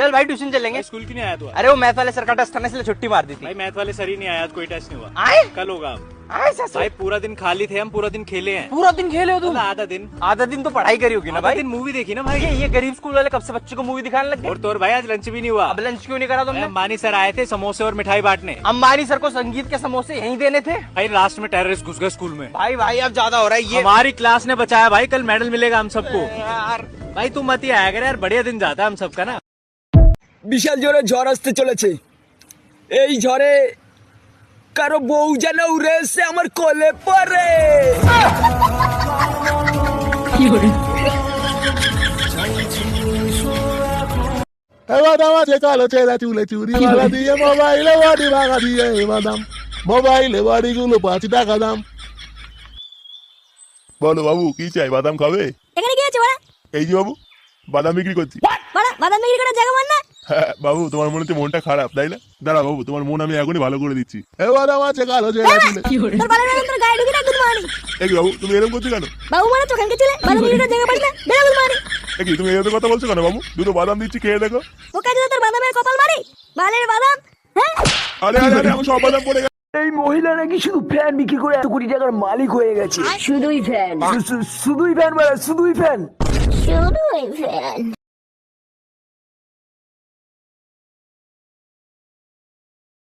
चल भाई ट्यूशन चलेंगे। स्कूल क्यों नहीं आया तू? अरे वो मैथ वाले सर का टेस्ट था ना, इसलिए छुट्टी मार दी थी। भाई मैथ वाले सर ही नहीं आया, आज कोई टेस्ट नहीं हुआ। आए कल होगा। भाई पूरा दिन खाली थे हम, पूरा दिन खेले हैं। पूरा दिन खेले हो तुम? आधा दिन। आधा दिन तो पढ़ाई करी होगी ना भाई। दिन मूवी देखी ना भाई। ये गरीब स्कूल वाले कब से बच्चों को मूवी दिखाने लग गए? और तो और भाई आज लंच भी नहीं हुआ। अब लंच क्यों नहीं करा तुमने? अंबानी सर आए थे समोसे और मिठाई बांटने। अंबानी सर को संगीत के समोसे यहीं देने थे। भाई लास्ट में टेररिस्ट घुस गए स्कूल में। भाई भाई अब ज्यादा हो रहा है ये। हमारी क्लास ने बचाया भाई, कल मेडल मिलेगा हम सबको। यार भाई तू मत ही आया कर यार, बढ़िया दिन जाता है हम सबका ना। বিশাল জোরে ঝড় আসতে চলেছে। এই ঝড়ে কারো বউ যেন উড়ে এসে আমার কোলে পড়ে। বাদাম আছে কালো চেরা চুলে চুরি মালা দিয়ে মোবাইলে বাড়ি ভাঙা দিয়ে বাদাম মোবাইলে বাড়িগুলো 5 টাকা দাম। বলো বাবু কি চাই, বাদাম খাবে? এখানে কি আছে বড়া? এই যে বাবু বাদাম বিক্রি করছি। বড়া বাদাম বিক্রি করার জায়গা মান না? হ্যাঁ বাবু, তোমার মনে হচ্ছে মনটা খারাপ তাই না? দাঁড়া বাবু, তোমার মন আমি এখনই ভালো করে দিচ্ছি। বাদাম আছে কালো চেরা চুলে। তোর বালের বেলা তোর গায়ে ঢুকে না গুদ মারি। এই বাবু তুমি এরকম করছো কেন? বাবু মানে চোখান কে ছিলে বাদাম বিক্রি করার জায়গা পারি না, বেলা গুদ মারি। এই তুমি এরকম কথা বলছো কেন বাবু? দুটো বাদাম দিচ্ছি, খেয়ে দেখো। ও কাজে তোর বাদামের কপাল মারি, বালের বাদাম। হ্যাঁ আরে আরে আরে, আমি সব বাদাম পড়ে গেছে। এই মহিলা নাকি শুধু ফ্যান বিক্রি করে এত কোটি টাকার মালিক হয়ে গেছে। শুধুই ফ্যান, শুধুই ফ্যান মানে শুধুই ফ্যান। শুধুই ফ্যান।